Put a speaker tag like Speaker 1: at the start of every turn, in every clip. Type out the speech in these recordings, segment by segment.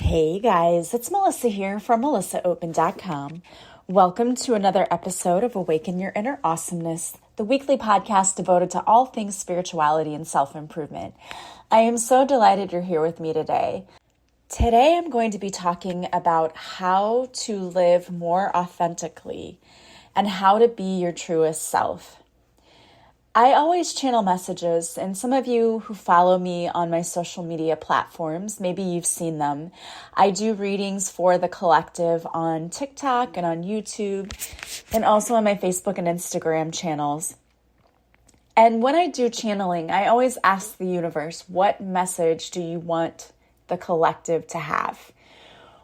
Speaker 1: Hey guys, it's Melissa here from melissaopen.com. Welcome to another episode of Awaken Your Inner Awesomeness, the weekly podcast devoted to all things spirituality and self-improvement. I am so delighted you're here with me today. Today I'm going to be talking about how to live more authentically and how to be your truest self. I always channel messages, and some of you who follow me on my social media platforms, maybe you've seen them. I do readings for the collective on TikTok and on YouTube, and also on my Facebook and Instagram channels. And when I do channeling, I always ask the universe, what message do you want the collective to have?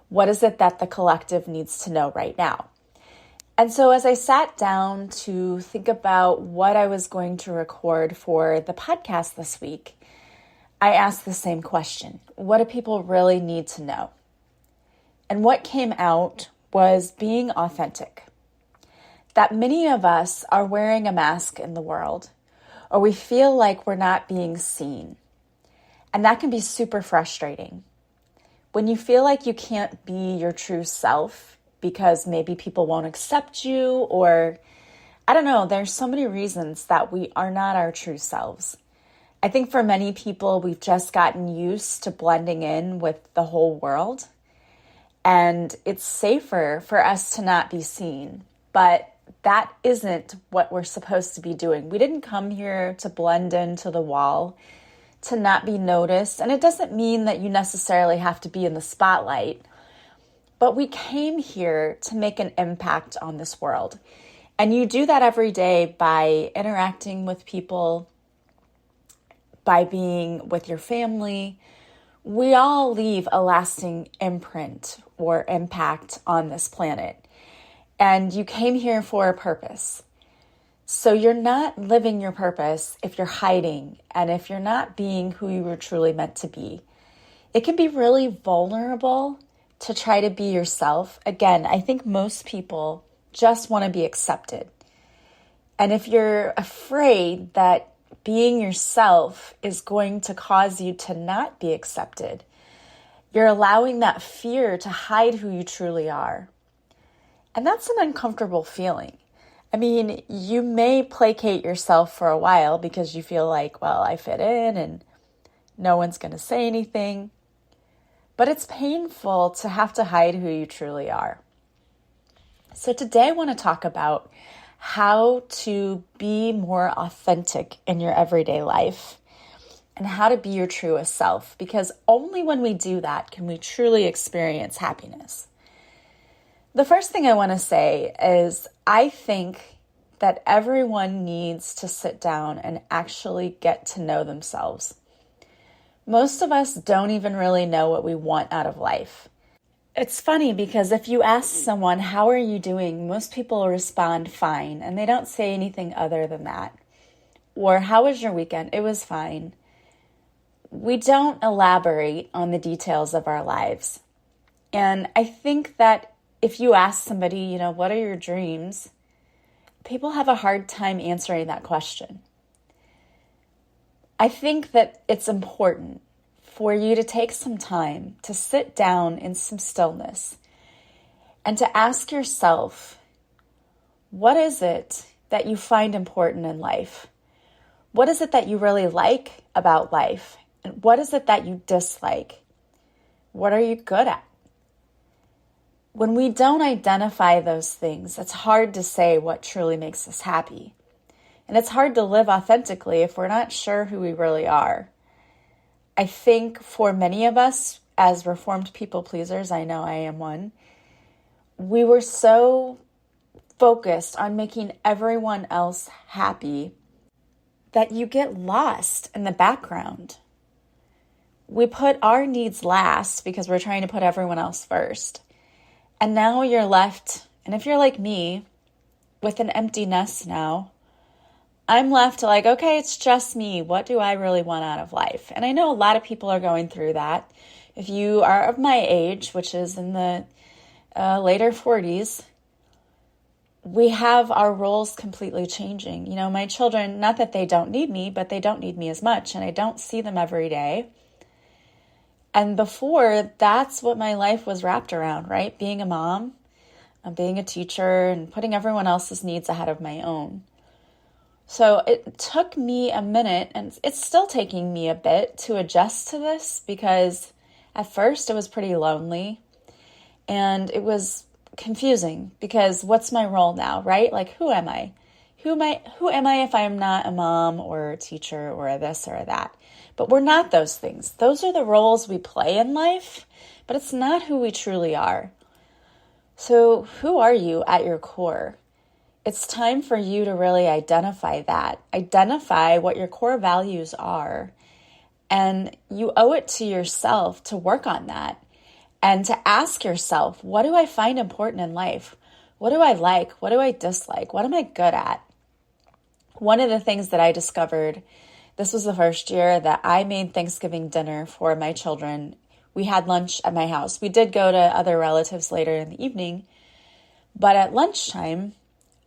Speaker 1: What is it that the collective needs to know right now? And so as I sat down to think about what I was going to record for the podcast this week, I asked the same question. What do people really need to know? And what came out was being authentic. That many of us are wearing a mask in the world, or we feel like we're not being seen. And that can be super frustrating. When you feel like you can't be your true self, because maybe people won't accept you, or I don't know, there's so many reasons that we are not our true selves. I think for many people, we've just gotten used to blending in with the whole world, and it's safer for us to not be seen, but that isn't what we're supposed to be doing. We didn't come here to blend into the wall, to not be noticed, and it doesn't mean that you necessarily have to be in the spotlight. But we came here to make an impact on this world. And you do that every day by interacting with people, by being with your family. We all leave a lasting imprint or impact on this planet. And you came here for a purpose. So you're not living your purpose if you're hiding and if you're not being who you were truly meant to be. It can be really vulnerable to try to be yourself. Again, I think most people just want to be accepted. And if you're afraid that being yourself is going to cause you to not be accepted, you're allowing that fear to hide who you truly are. And that's an uncomfortable feeling. I mean, you may placate yourself for a while because you feel like, well, I fit in and no one's going to say anything. But it's painful to have to hide who you truly are. So today I want to talk about how to be more authentic in your everyday life and how to be your truest self, because only when we do that can we truly experience happiness. The first thing I want to say is I think that everyone needs to sit down and actually get to know themselves. Most of us don't even really know what we want out of life. It's funny because if you ask someone, how are you doing? Most people respond fine, and they don't say anything other than that. Or how was your weekend? It was fine. We don't elaborate on the details of our lives. And I think that if you ask somebody, what are your dreams? People have a hard time answering that question. I think that it's important for you to take some time to sit down in some stillness and to ask yourself, what is it that you find important in life? What is it that you really like about life? And what is it that you dislike? What are you good at? When we don't identify those things, it's hard to say what truly makes us happy. And it's hard to live authentically if we're not sure who we really are. I think for many of us, as reformed people pleasers, I know I am one, we were so focused on making everyone else happy that you get lost in the background. We put our needs last because we're trying to put everyone else first. And now you're left, and if you're like me, with an empty nest now, I'm left like, okay, it's just me. What do I really want out of life? And I know a lot of people are going through that. If you are of my age, which is in the later 40s, we have our roles completely changing. My children, not that they don't need me, but they don't need me as much, and I don't see them every day. And before, that's what my life was wrapped around, right? Being a mom, being a teacher, and putting everyone else's needs ahead of my own. So it took me a minute, and it's still taking me a bit to adjust to this, because at first it was pretty lonely and it was confusing, because what's my role now, right? Like, who am I? Who am I if I'm not a mom or a teacher or a this or a that? But we're not those things. Those are the roles we play in life, but it's not who we truly are. So who are you at your core? It's time for you to really identify that. Identify what your core values are. And you owe it to yourself to work on that and to ask yourself, what do I find important in life? What do I like? What do I dislike? What am I good at? One of the things that I discovered, this was the first year that I made Thanksgiving dinner for my children. We had lunch at my house. We did go to other relatives later in the evening, but at lunchtime,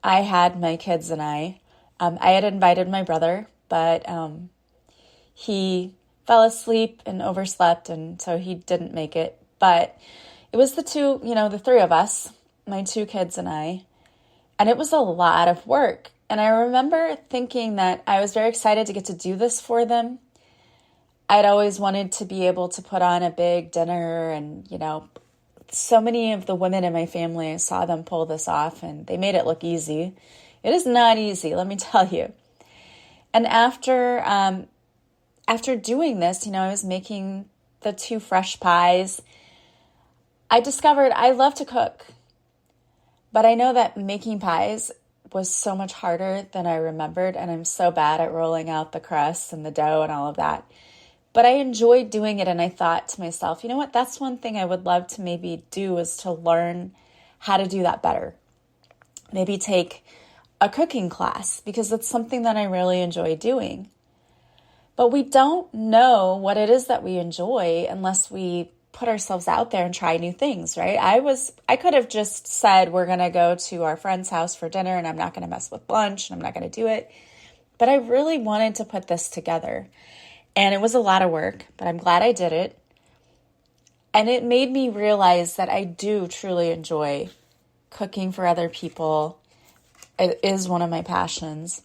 Speaker 1: I had my kids and I had invited my brother, but he fell asleep and overslept, and so he didn't make it. But it was the three of us, my two kids and I, and it was a lot of work. And I remember thinking that I was very excited to get to do this for them. I'd always wanted to be able to put on a big dinner, and, so many of the women in my family, I saw them pull this off, and they made it look easy. It is not easy, let me tell you. And after doing this, I was making the 2 fresh pies. I discovered I love to cook, but I know that making pies was so much harder than I remembered, and I'm so bad at rolling out the crust and the dough and all of that. But I enjoyed doing it, and I thought to myself, you know what, that's one thing I would love to maybe do, is to learn how to do that better. Maybe take a cooking class, because it's something that I really enjoy doing. But we don't know what it is that we enjoy unless we put ourselves out there and try new things, right? I could have just said, we're going to go to our friend's house for dinner and I'm not going to mess with lunch and I'm not going to do it. But I really wanted to put this together. And it was a lot of work, but I'm glad I did it. And it made me realize that I do truly enjoy cooking for other people. It is one of my passions.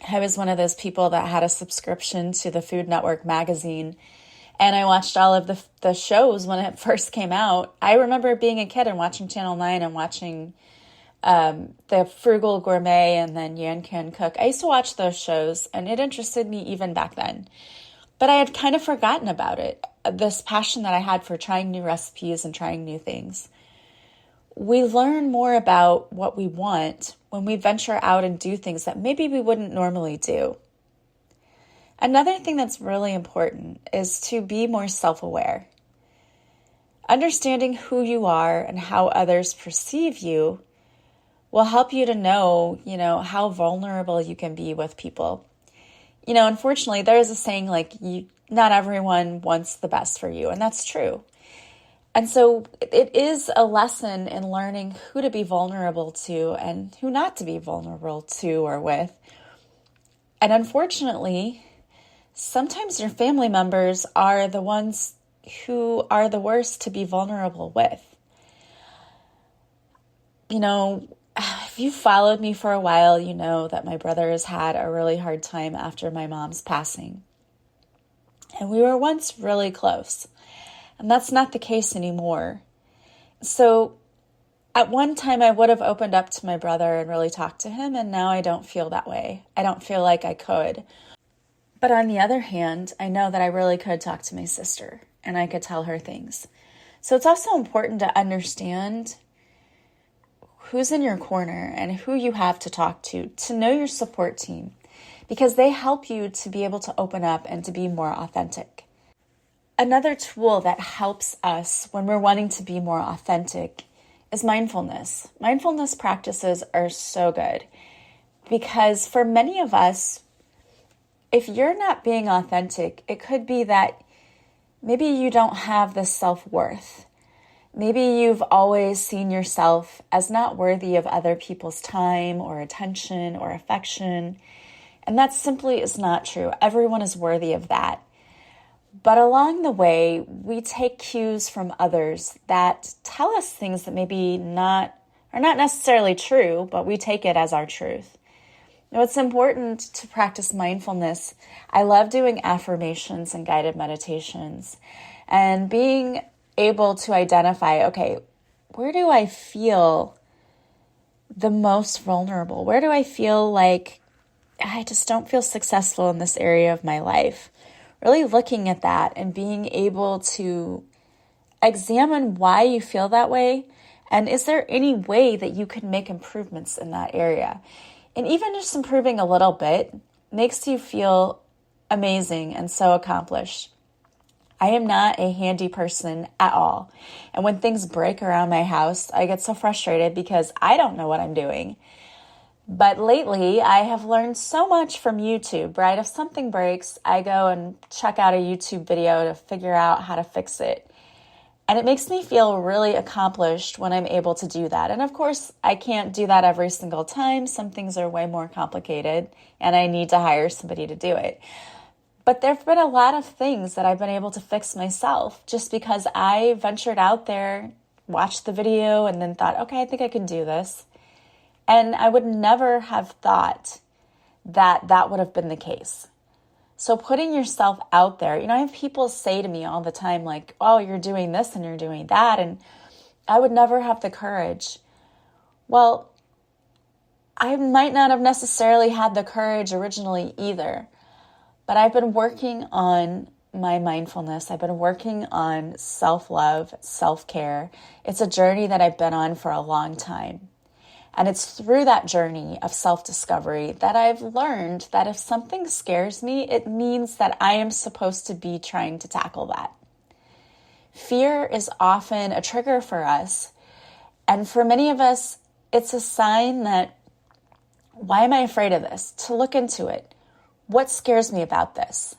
Speaker 1: I was one of those people that had a subscription to the Food Network magazine, and I watched all of the shows when it first came out. I remember being a kid and watching Channel 9 and watching the Frugal Gourmet and then Yan Can Cook. I used to watch those shows, and it interested me even back then. But I had kind of forgotten about it, this passion that I had for trying new recipes and trying new things. We learn more about what we want when we venture out and do things that maybe we wouldn't normally do. Another thing that's really important is to be more self-aware. Understanding who you are and how others perceive you will help you to know, how vulnerable you can be with people. Unfortunately, there's a saying not everyone wants the best for you, and that's true. And so it is a lesson in learning who to be vulnerable to and who not to be vulnerable to or with. And unfortunately, sometimes your family members are the ones who are the worst to be vulnerable with. If you followed me for a while, you know that my brother has had a really hard time after my mom's passing. And we were once really close. And that's not the case anymore. So at one time I would have opened up to my brother and really talked to him, and now I don't feel that way. I don't feel like I could. But on the other hand, I know that I really could talk to my sister and I could tell her things. So it's also important to understand who's in your corner and who you have to talk to know your support team, because they help you to be able to open up and to be more authentic. Another tool that helps us when we're wanting to be more authentic is mindfulness. Mindfulness practices are so good because for many of us, if you're not being authentic, it could be that maybe you don't have this self-worth. Maybe you've always seen yourself as not worthy of other people's time or attention or affection. And that simply is not true. Everyone is worthy of that. But along the way, we take cues from others that tell us things that maybe are not necessarily true, but we take it as our truth. Now, it's important to practice mindfulness. I love doing affirmations and guided meditations and being able to identify, okay, where do I feel the most vulnerable? Where do I feel like I just don't feel successful in this area of my life? Really looking at that and being able to examine why you feel that way. And is there any way that you can make improvements in that area? And even just improving a little bit makes you feel amazing and so accomplished. I am not a handy person at all. And when things break around my house, I get so frustrated because I don't know what I'm doing. But lately, I have learned so much from YouTube, right? If something breaks, I go and check out a YouTube video to figure out how to fix it. And it makes me feel really accomplished when I'm able to do that. And of course, I can't do that every single time. Some things are way more complicated, and I need to hire somebody to do it. But there have been a lot of things that I've been able to fix myself just because I ventured out there, watched the video, and then thought, okay, I think I can do this. And I would never have thought that that would have been the case. So putting yourself out there, I have people say to me all the time, like, oh, you're doing this and you're doing that. And I would never have the courage. Well, I might not have necessarily had the courage originally either. But I've been working on my mindfulness. I've been working on self-love, self-care. It's a journey that I've been on for a long time. And it's through that journey of self-discovery that I've learned that if something scares me, it means that I am supposed to be trying to tackle that. Fear is often a trigger for us. And for many of us, it's a sign that, why am I afraid of this? To look into it. What scares me about this?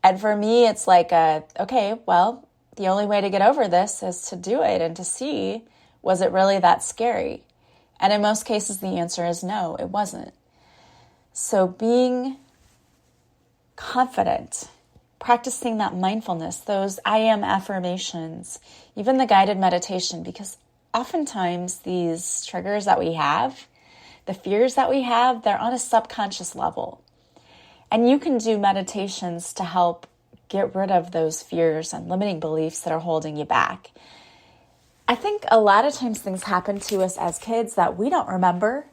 Speaker 1: And for me, it's like, okay, well, the only way to get over this is to do it and to see, was it really that scary? And in most cases, the answer is no, it wasn't. So being confident, practicing that mindfulness, those I am affirmations, even the guided meditation, because oftentimes these triggers that we have, the fears that we have, they're on a subconscious level. And you can do meditations to help get rid of those fears and limiting beliefs that are holding you back. I think a lot of times things happen to us as kids that we don't remember,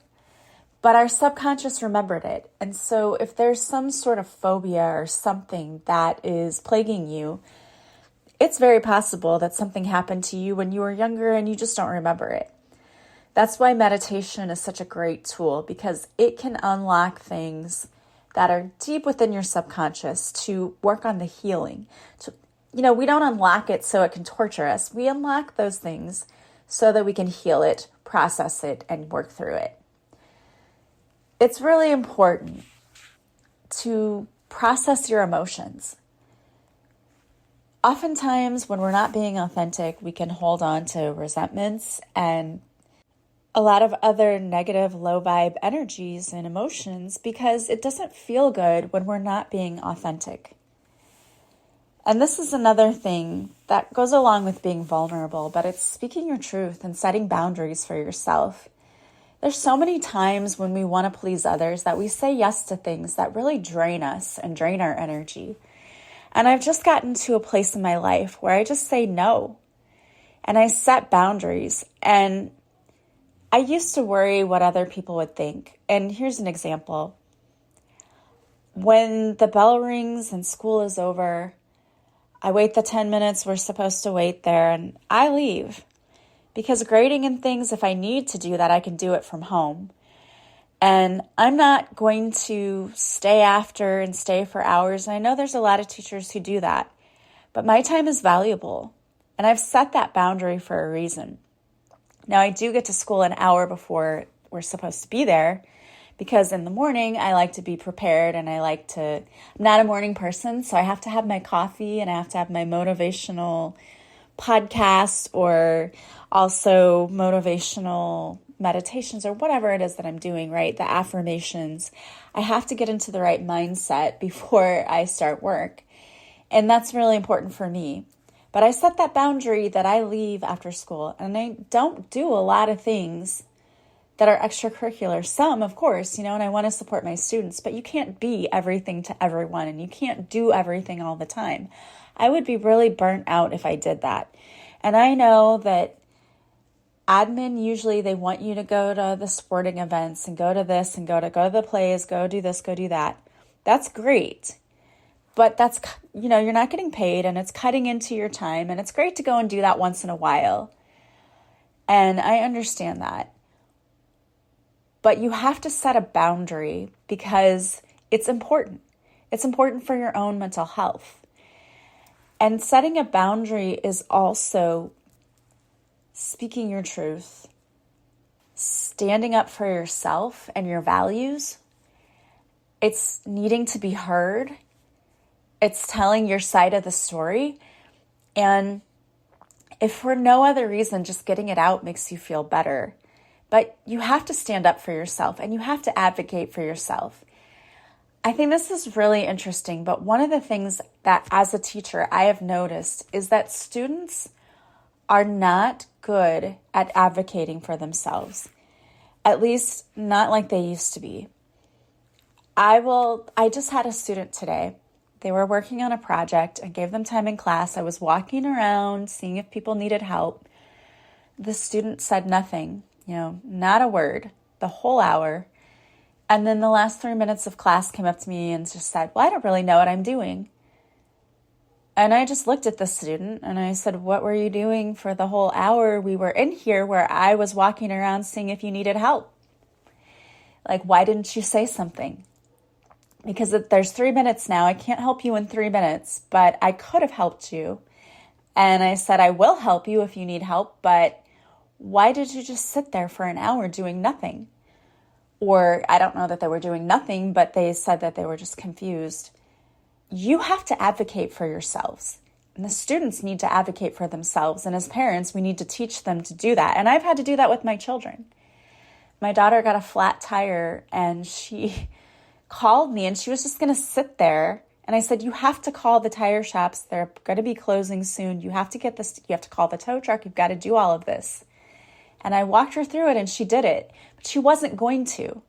Speaker 1: but our subconscious remembered it. And so if there's some sort of phobia or something that is plaguing you, it's very possible that something happened to you when you were younger and you just don't remember it. That's why meditation is such a great tool, because it can unlock things that are deep within your subconscious to work on the healing. We don't unlock it so it can torture us. We unlock those things so that we can heal it, process it, and work through it. It's really important to process your emotions. Oftentimes, when we're not being authentic, we can hold on to resentments and a lot of other negative, low vibe energies and emotions because it doesn't feel good when we're not being authentic. And this is another thing that goes along with being vulnerable, but it's speaking your truth and setting boundaries for yourself. There's so many times when we want to please others that we say yes to things that really drain us and drain our energy. And I've just gotten to a place in my life where I just say no. And I set boundaries. And I used to worry what other people would think. And here's an example. When the bell rings and school is over, I wait the 10 minutes we're supposed to wait there and I leave. Because grading and things, if I need to do that, I can do it from home. And I'm not going to stay after and stay for hours. And I know there's a lot of teachers who do that. But my time is valuable. And I've set that boundary for a reason. Now, I do get to school an hour before we're supposed to be there. Because in the morning, I like to be prepared and I'm not a morning person, so I have to have my coffee and I have to have my motivational podcast or also motivational meditations or whatever it is that I'm doing, right? The affirmations. I have to get into the right mindset before I start work. And that's really important for me. But I set that boundary that I leave after school, and I don't do a lot of things that are extracurricular. Some, of course, and I want to support my students, but you can't be everything to everyone, and you can't do everything all the time. I would be really burnt out if I did that. And I know that admin, usually they want you to go to the sporting events and go to this and go to the plays, go do this, go do that. That's great. But that's, you're not getting paid, and it's cutting into your time, and it's great to go and do that once in a while. And I understand that. But you have to set a boundary because it's important. It's important for your own mental health. And setting a boundary is also speaking your truth, standing up for yourself and your values. It's needing to be heard. It's telling your side of the story. And if for no other reason, just getting it out makes you feel better. But you have to stand up for yourself, and you have to advocate for yourself. I think this is really interesting, but one of the things that as a teacher I have noticed is that students are not good at advocating for themselves, at least not like they used to be. I just had a student today. They were working on a project. I gave them time in class. I was walking around, seeing if people needed help. The student said nothing, not a word, the whole hour. And then the last 3 minutes of class came up to me and just said, well, I don't really know what I'm doing. And I just looked at the student and I said, what were you doing for the whole hour we were in here where I was walking around seeing if you needed help? Like, why didn't you say something? Because there's 3 minutes now. I can't help you in 3 minutes, but I could have helped you. And I said, I will help you if you need help, but why did you just sit there for an hour doing nothing? Or I don't know that they were doing nothing, but they said that they were just confused. You have to advocate for yourselves. And the students need to advocate for themselves. And as parents, we need to teach them to do that. And I've had to do that with my children. My daughter got a flat tire and she called me and she was just going to sit there. And I said, you have to call the tire shops. They're going to be closing soon. You have to get this. You have to call the tow truck. You've got to do all of this. And I walked her through it and she did it, but she wasn't going to.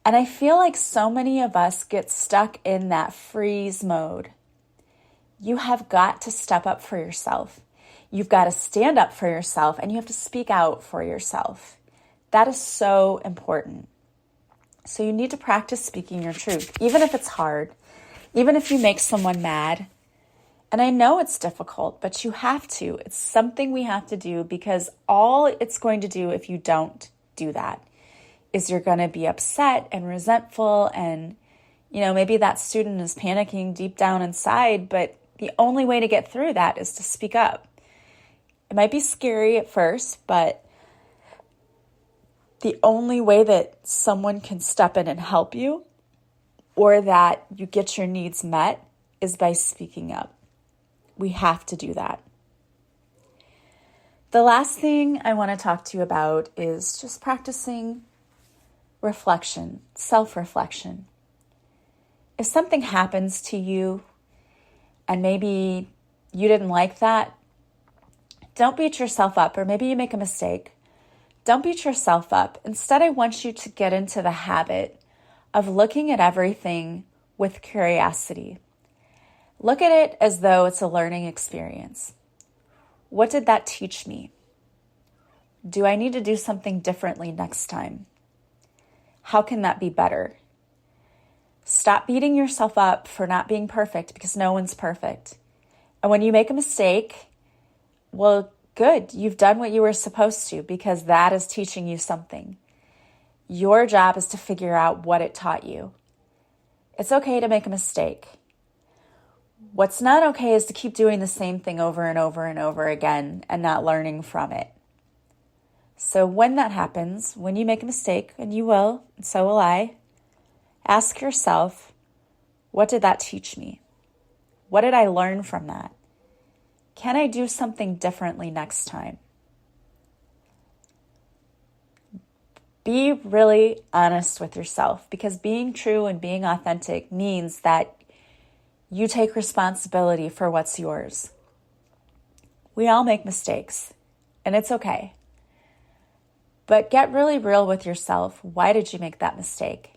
Speaker 1: And I feel like so many of us get stuck in that freeze mode. You have got to step up for yourself. You've got to stand up for yourself, and you have to speak out for yourself. That is so important. So you need to practice speaking your truth, even if it's hard, even if you make someone mad. And I know it's difficult, but you have to. It's something we have to do, because all it's going to do if you don't do that is you're going to be upset and resentful, and maybe that student is panicking deep down inside, but the only way to get through that is to speak up. It might be scary at first, but the only way that someone can step in and help you, or that you get your needs met, is by speaking up. We have to do that. The last thing I want to talk to you about is just practicing reflection, self-reflection. If something happens to you and maybe you didn't like that, don't beat yourself up, or maybe you make a mistake. Don't beat yourself up. Instead, I want you to get into the habit of looking at everything with curiosity. Look at it as though it's a learning experience. What did that teach me? Do I need to do something differently next time? How can that be better? Stop beating yourself up for not being perfect, because no one's perfect. And when you make a mistake, well, good. You've done what you were supposed to, because that is teaching you something. Your job is to figure out what it taught you. It's okay to make a mistake. What's not okay is to keep doing the same thing over and over and over again and not learning from it. So when that happens, when you make a mistake, and you will, and so will I, ask yourself, what did that teach me? What did I learn from that? Can I do something differently next time? Be really honest with yourself, because being true and being authentic means that You take responsibility for what's yours. We all make mistakes, and it's okay. But get really real with yourself. Why did you make that mistake?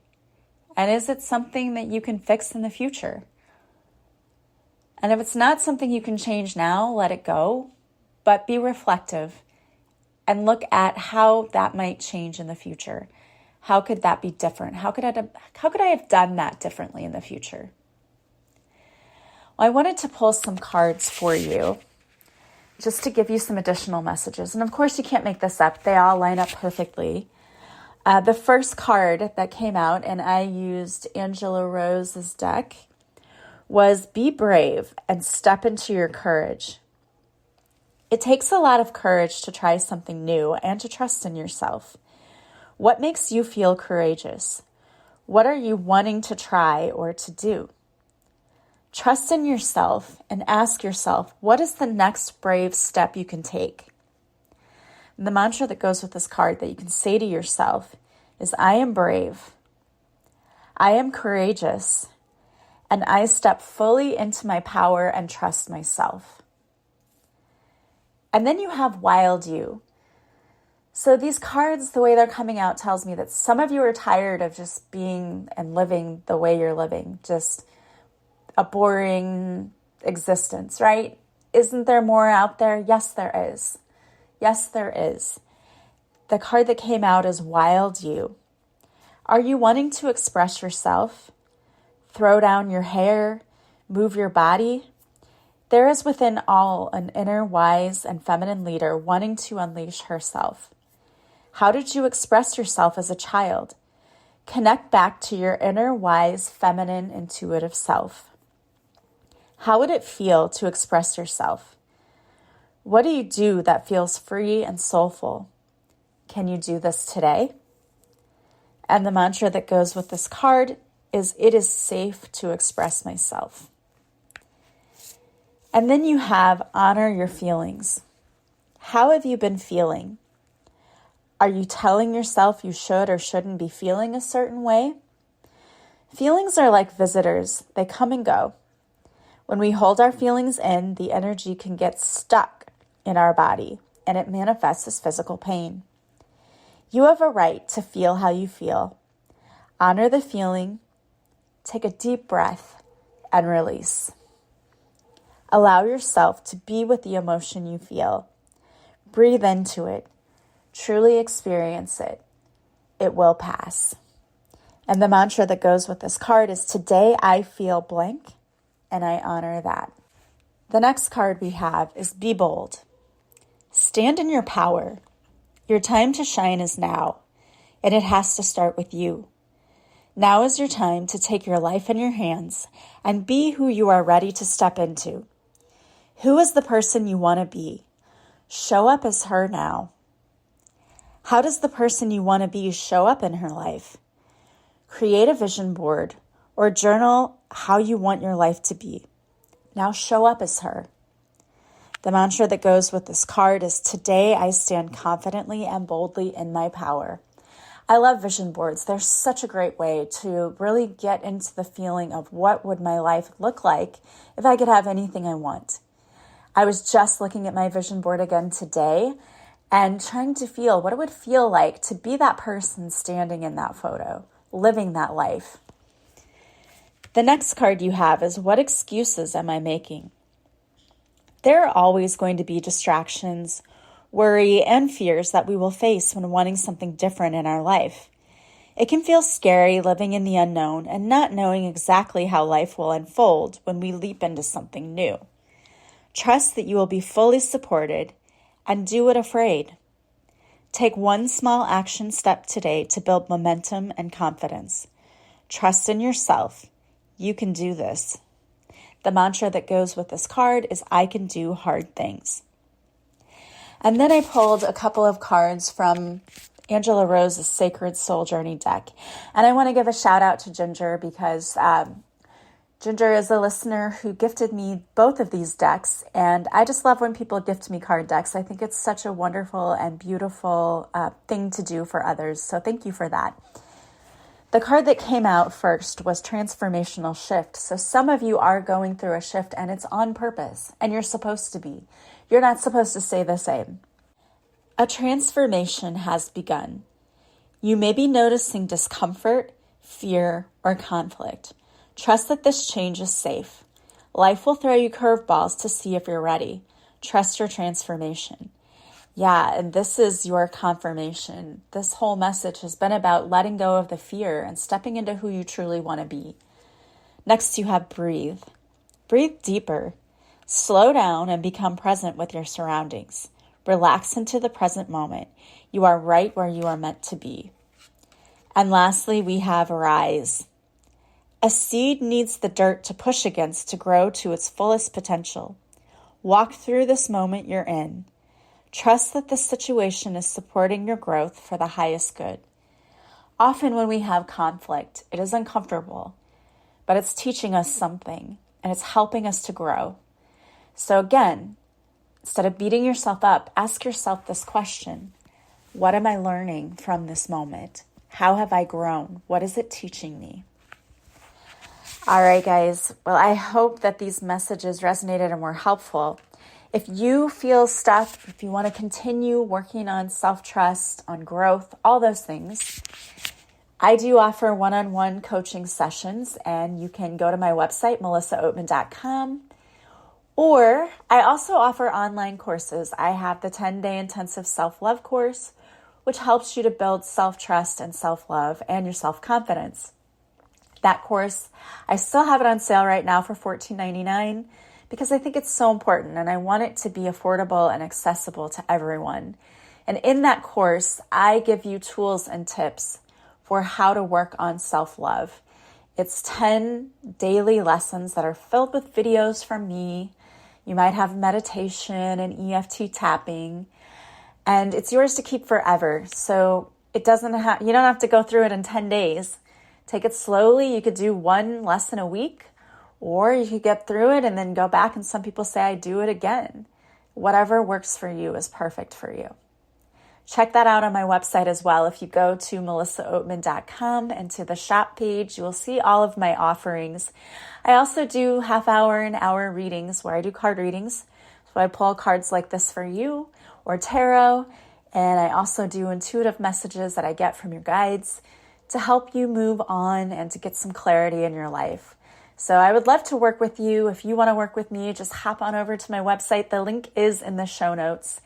Speaker 1: And is it something that you can fix in the future? And if it's not something you can change now, let it go, but be reflective and look at how that might change in the future. How could that be different? How could I have done that differently in the future? Well, I wanted to pull some cards for you just to give you some additional messages. And of course, you can't make this up. They all line up perfectly. The first card that came out, and I used Angela Rose's deck, was be brave and step into your courage. It takes a lot of courage to try something new and to trust in yourself. What makes you feel courageous? What are you wanting to try or to do? Trust in yourself and ask yourself, what is the next brave step you can take? And the mantra that goes with this card that you can say to yourself is, I am brave, I am courageous, and I step fully into my power and trust myself. And then you have wild you. So these cards, the way they're coming out, tells me that some of you are tired of just being and living the way you're living, just a boring existence, right? Isn't there more out there? Yes, there is. Yes, there is. The card that came out is wild you. Are you wanting to express yourself? Throw down your hair, move your body? There is within all an inner wise and feminine leader wanting to unleash herself. How did you express yourself as a child? Connect back to your inner wise, feminine, intuitive self. How would it feel to express yourself? What do you do that feels free and soulful? Can you do this today? And the mantra that goes with this card is, it is safe to express myself. And then you have honor your feelings. How have you been feeling? Are you telling yourself you should or shouldn't be feeling a certain way? Feelings are like visitors. They come and go. When we hold our feelings in, the energy can get stuck in our body, and it manifests as physical pain. You have a right to feel how you feel. Honor the feeling. Take a deep breath and release. Allow yourself to be with the emotion you feel. Breathe into it. Truly experience it. It will pass. And the mantra that goes with this card is, today I feel blank, and I honor that. The next card we have is be bold. Stand in your power. Your time to shine is now, and it has to start with you. Now is your time to take your life in your hands and be who you are ready to step into. Who is the person you want to be? Show up as her now. How does the person you want to be show up in her life? Create a vision board or journal how you want your life to be. Now show up as her. The mantra that goes with this card is, today I stand confidently and boldly in my power. I love vision boards. They're such a great way to really get into the feeling of what would my life look like if I could have anything I want. I was just looking at my vision board again today and trying to feel what it would feel like to be that person standing in that photo, living that life. The next card you have is, what excuses am I making? There are always going to be distractions, worry, and fears that we will face when wanting something different in our life. It can feel scary living in the unknown and not knowing exactly how life will unfold when we leap into something new. Trust that you will be fully supported and do it afraid. Take one small action step today to build momentum and confidence. Trust in yourself. You can do this. The mantra that goes with this card is, I can do hard things. And then I pulled a couple of cards from Angela Rose's Sacred Soul Journey deck. And I want to give a shout out to Ginger because Ginger is a listener who gifted me both of these decks. And I just love when people gift me card decks. I think it's such a wonderful and beautiful thing to do for others. So thank you for that. The card that came out first was transformational shift. So some of you are going through a shift and it's on purpose and you're supposed to be. You're not supposed to stay the same. A transformation has begun. You may be noticing discomfort, fear, or conflict. Trust that this change is safe. Life will throw you curveballs to see if you're ready. Trust your transformation. Yeah, and this is your confirmation. This whole message has been about letting go of the fear and stepping into who you truly want to be. Next, you have breathe. Breathe deeper. Slow down and become present with your surroundings. Relax into the present moment. You are right where you are meant to be. And lastly, we have rise. A seed needs the dirt to push against to grow to its fullest potential. Walk through this moment you're in. Trust that this situation is supporting your growth for the highest good. Often when we have conflict, it is uncomfortable, but it's teaching us something and it's helping us to grow. So again, instead of beating yourself up, ask yourself this question. What am I learning from this moment? How have I grown? What is it teaching me? All right, guys. Well, I hope that these messages resonated and were helpful. If you feel stuck, if you want to continue working on self-trust, on growth, all those things, I do offer one-on-one coaching sessions, and you can go to my website, melissaoatman.com, or I also offer online courses. I have the 10-day intensive self-love course, which helps you to build self-trust and self-love and your self-confidence. That course, I still have it on sale right now for $14.99 because I think it's so important and I want it to be affordable and accessible to everyone. And in that course, I give you tools and tips for how to work on self-love. It's 10 daily lessons that are filled with videos from me. You might have meditation and EFT tapping, and it's yours to keep forever. So you don't have to go through it in 10 days. Take it slowly. You could do one lesson a week, or you could get through it and then go back. And some people say, I do it again. Whatever works for you is perfect for you. Check that out on my website as well. If you go to melissaoatman.com and to the shop page, you will see all of my offerings. I also do half-hour and hour readings where I do card readings. So I pull cards like this for you or tarot. And I also do intuitive messages that I get from your guides to help you move on and to get some clarity in your life. So I would love to work with you. If you want to work with me, just hop on over to my website. The link is in the show notes.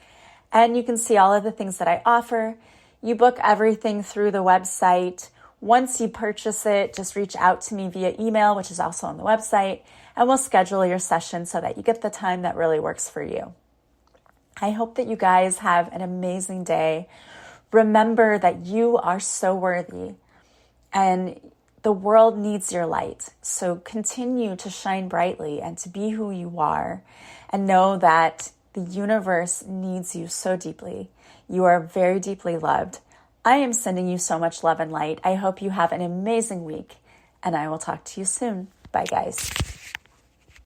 Speaker 1: And you can see all of the things that I offer. You book everything through the website. Once you purchase it, just reach out to me via email, which is also on the website, and we'll schedule your session so that you get the time that really works for you. I hope that you guys have an amazing day. Remember that you are so worthy. And the world needs your light. So continue to shine brightly and to be who you are. And know that the universe needs you so deeply. You are very deeply loved. I am sending you so much love and light. I hope you have an amazing week. And I will talk to you soon. Bye, guys.